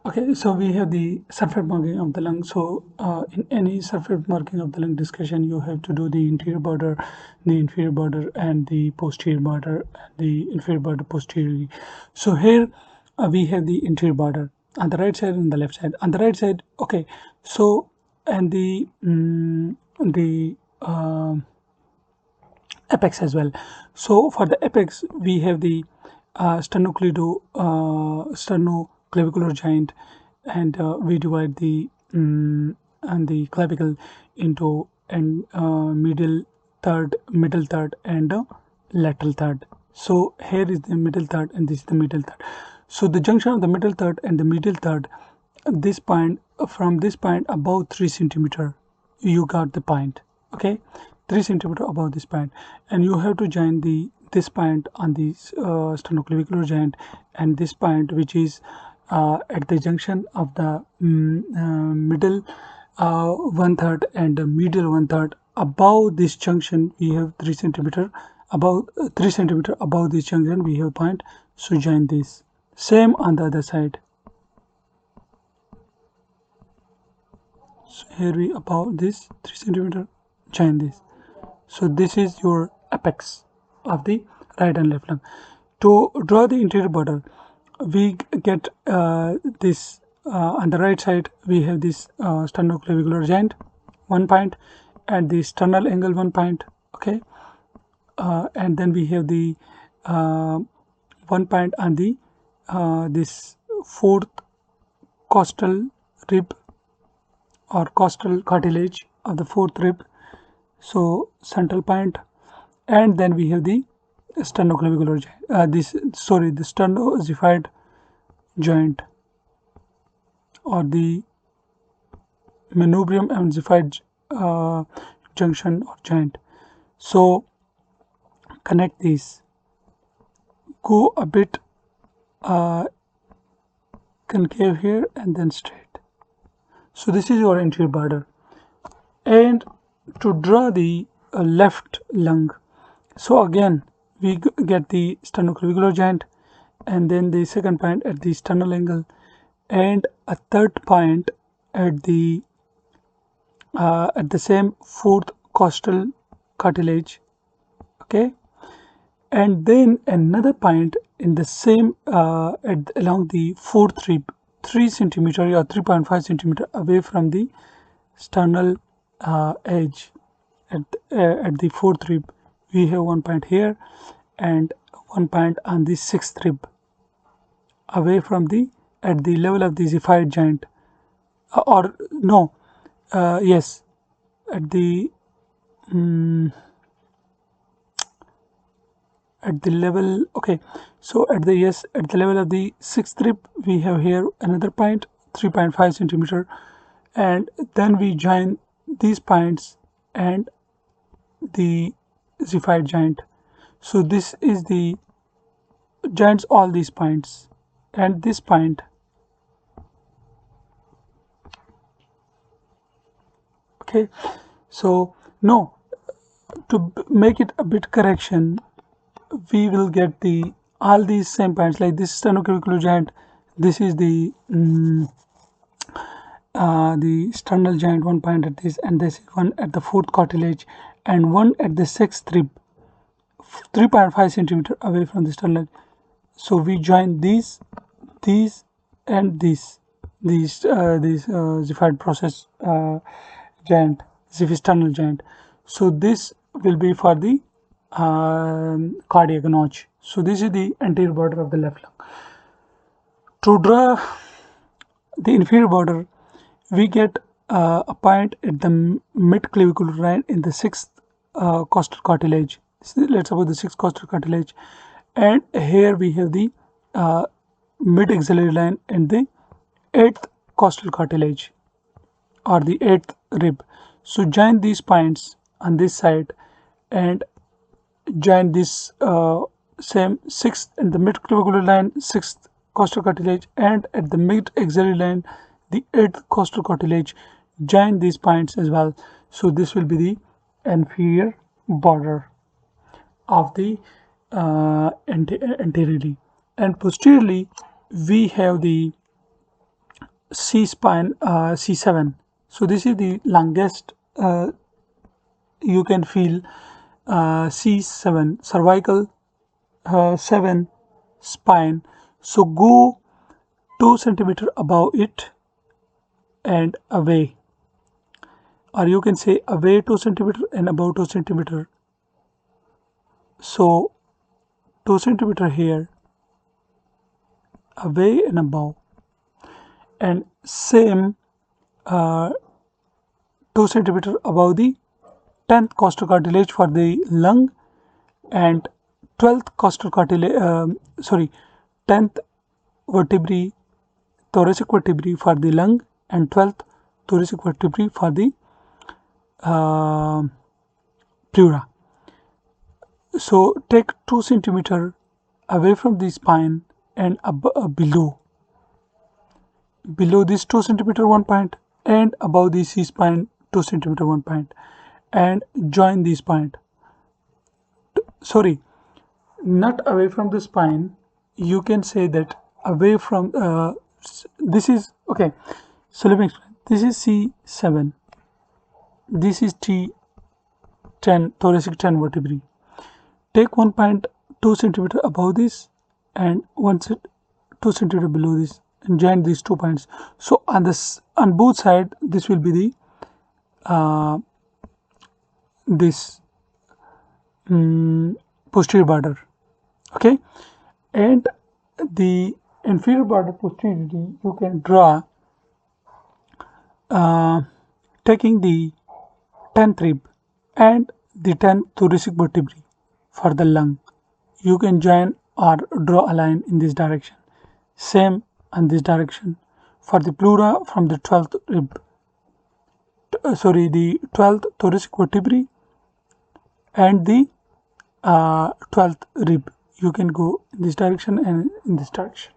Okay, so we have the surface marking of the lung. So in any surface marking of the lung discussion, you have to do the interior border, the inferior border, and the posterior border, and the inferior border posteriorly. So here we have the interior border on the right side and the left side. On the right side, okay. So and the apex as well. So for the apex, we have the sternoclavicular joint, and we divide the and the clavicle into and middle third, and lateral third. So here is the middle third, and this is the middle third. So the junction of the middle third and the middle third, this point, from this point above 3 centimeter, you got the point. Okay, 3 centimeter above this point, and you have to join this point on the sternoclavicular joint, and this point which is at the junction of the middle one third and the medial one third. Above this junction we have 3 centimeter, above 3 centimeter above this junction we have point. So join this. Same on the other side. So here we above this 3 centimeter, join this. So this is your apex of the right and left lung. To draw the interior border, we get this on the right side we have this sternoclavicular joint 1 point, and the sternal angle 1 point. Okay, and then we have the 1 point on the this fourth costal rib or costal cartilage of the fourth rib. So central point, and then we have the sternoclavicular joint, the sternocleidomastoid joint, or the manubrium and xiphoid junction or joint. So connect these, go a bit concave here and then straight. So this is your anterior border. And to draw the left lung, so again we get the sternoclavicular joint, and then the second point at the sternal angle, and a third point at the same fourth costal cartilage. Okay, and then another point in the same along the fourth rib, 3 centimeter or 3.5 centimeter away from the sternal edge. At the fourth rib we have 1 point here and 1 point on the sixth rib, away from the at the level of the xiphoid joint, or no, yes, at the at the level, okay, so at the level of the sixth rib we have here another point 3.5 centimeter, and then we join these points and the xiphoid joint. So this is the joins all these points and this point. Okay, so no, to make it a bit correction, we will get the all these same points, like this sternoclavicular joint, this is the sternal joint, 1 point at this, and this is one at the fourth cartilage, and one at the sixth rib, 3.5 centimeter away from the sternal. So we join these and these xiphoid process joint, xiphoid joint. So this will be for the cardiac notch. So this is the anterior border of the left lung. To draw the inferior border, we get a point at the mid clavicular line in the sixth costal cartilage. Let's suppose the sixth costal cartilage, and here we have the mid axillary line and the eighth costal cartilage or the eighth rib. So join these points on this side and join this same sixth and the mid clavicular line, sixth costal cartilage, and at the mid axillary line the eighth costal cartilage. Join these points as well. So this will be the inferior border of the anteriorly, and posteriorly we have the C spine, C7. So this is the longest, you can feel, C7 cervical, 7 spine. So go 2 centimeter above it and away, or you can say away 2 centimeter and above 2 centimeter. So 2 centimeter here, away and above, and same, 2 centimeter above the 10th costal cartilage for the lung, and 12th costal cartilage, 10th vertebrae, thoracic vertebrae for the lung, and 12th thoracic vertebrae for the pleura. So take 2 centimeter away from the spine and below this 2 centimeter 1 point, and above the C spine 2 centimeter 1 point, and join this point. Sorry, not away from the spine, you can say that away from, this is okay. So let me explain. This is C7, this is T10, thoracic 10 vertebrae. Take 1.2 centimeter above this and 2 centimeter below this, and join these 2 points. So on this, on both sides, this will be the this posterior border, okay, and the inferior border posteriorly you can draw, taking the 10th rib and the 10th thoracic vertebrae for the lung. You can join or draw a line in this direction. Same in this direction for the pleura from the 12th rib, the 12th thoracic vertebrae and the 12th rib. You can go in this direction and in this direction.